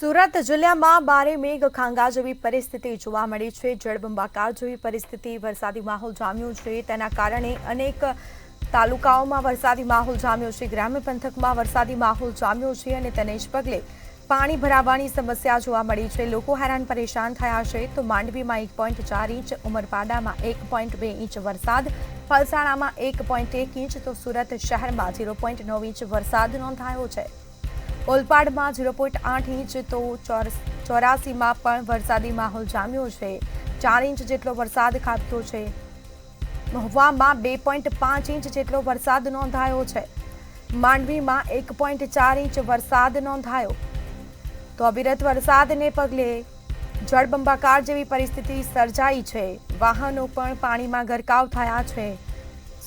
સુરત જિલ્લામાં ભારે મેઘ ખાંગા જેવી પરિસ્થિતિ જોવા મળી છે। જળબંબાકાર જેવી પરિસ્થિતિ, વરસાદી માહોલ જામ્યો છે। તેના કારણે અનેક તાલુકાઓમાં વરસાદી માહોલ જામ્યો છે। ગ્રામ્ય પંથકમાં વરસાદી માહોલ જામ્યો છે અને તેને જ પગલે પાણી ભરાવાની સમસ્યા જોવા મળી છે। લોકો હેરાન પરેશાન થયા છે। તો માંડવીમાં 1.4 ઇંચ, ઉમરપાડામાં 1.2 ઇંચ વરસાદ, પલસાણામાં 1.1 ઇંચ તો સુરત શહેરમાં 0.9 ઇંચ વરસાદ નોંધાયો છે। ઓલપાડમાં 0.8 ઇંચ તો ચોરાસીમાં પણ વરસાદી માહોલ જામ્યો છે। 4 ઇંચ જેટલો વરસાદ ખાબક્યો છે। મહુવામાં 2.5 ઇંચ જેટલો વરસાદ નોંધાયો છે। માંડવીમાં 1.4 ઇંચ વરસાદ નોંધાયો। તો અવિરત વરસાદને પગલે જળબંબાકાર જેવી પરિસ્થિતિ સર્જાઈ છે। વાહનો પણ પાણીમાં ગરકાવ થયા છે।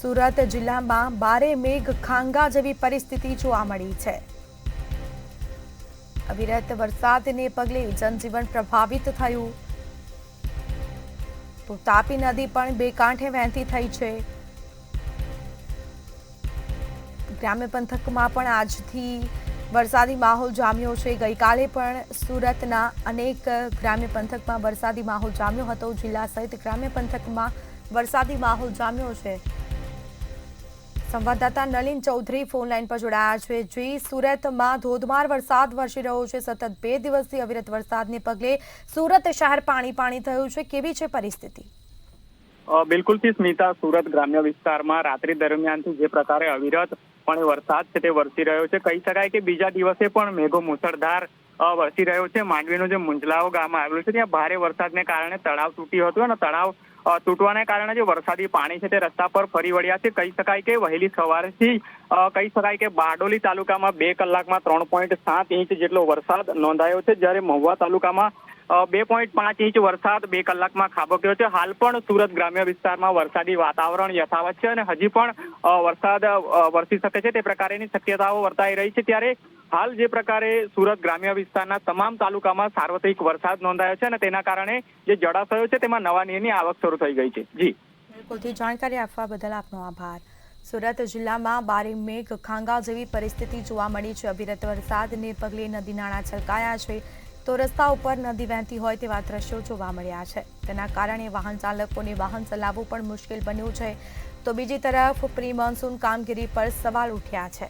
સુરત જિલ્લામાં ભારે મેઘ ખાંગા જેવી પરિસ્થિતિ જોવા મળી છે। અવિરત વરસાદને પગલે જનજીવન પ્રભાવિત થયું। તો તાપી નદી પણ બે કાંઠે વહેતી થઈ છે। ગ્રામ્ય પંથકમાં પણ આજથી વરસાદી માહોલ જામ્યો છે। ગઈકાલે પણ સુરતના અનેક ગ્રામ્ય પંથકમાં વરસાદી માહોલ જામ્યો હતો। જિલ્લા સહિત ગ્રામ્ય પંથકમાં વરસાદી માહોલ જામ્યો છે। સંવાદદાતા નલિન ચૌધરી ફોન લાઈન પર જોડાયા છે। જી, સુરતમાં ધોધમાર વરસાદ વરસી રહ્યો છે। સતત 2 દિવસથી અવિરત વરસાદને પગલે સુરત શહેર પાણી થયું છે। કેવી છે પરિસ્થિતિ? બિલકુલથી સ્મિતા, સુરત ગ્રામ્ય વિસ્તારમાં રાત્રિ દરમિયાનથી જે પ્રકારે અવિરત પણ વરસાદ છે તે વરસી રહ્યો છે। કહી શકાય કે બીજા દિવસે પણ મેઘો મુસળધાર વરસી રહ્યો છે। માંડવીનું જે મુંજલાઓ ગામ આવેલું છે ત્યાં ભારે વરસાદને કારણે તળાવ તૂટ્યું હતું અને તળાવ તૂટવાને કારણે જે વરસાદી પાણી છે તે રસ્તા પર ફરી વળ્યા છે। કહી શકાય કે વહેલી સવારથી કહી શકાય કે બારડોલી તાલુકામાં 2 કલાકમાં 3.7 ઇંચ જેટલો વરસાદ નોંધાયો છે, જ્યારે મહુવા તાલુકામાં 2.5 ઇંચ વરસાદ 2 કલાકમાં ખાબક્યો છે। હાલ પણ સુરત ગ્રામ્ય વિસ્તારમાં વરસાદી વાતાવરણ યથાવત છે અને હજી પણ વરસાદ વરસી શકે છે તે પ્રકારની શક્યતાઓ વર્તાઈ રહી છે। ત્યારે હાલ જે પ્રકારે સુરત ગ્રામ્ય વિસ્તારના તમામ તાલુકામાં સાર્વત્રિક વરસાદ નોંધાયો છે અને તેના કારણે જે જળાશયો છે તેમાં નવા નીરની આવક શરૂ થઈ ગઈ છે। જી, બિલકુલથી જાણકારી આપવા બદલ આપનો આભાર। સુરત જિલ્લામાં ભારે મેઘ ખાંગા જેવી પરિસ્થિતિ જોવા મળી છે। અવિરત વરસાદને પગલે નદી નાળા છલકાયા છે તો રસ્તા ઉપર નદી વહેતી હોય તેવા દ્રશ્યો જોવા મળ્યા છે। તેના કારણે વાહન ચાલકોને વાહન ચલાવવું પણ મુશ્કેલ બન્યું છે। તો બીજી તરફ પ્રી મોન્સૂન કામગીરી પર સવાલ ઉઠ્યા છે।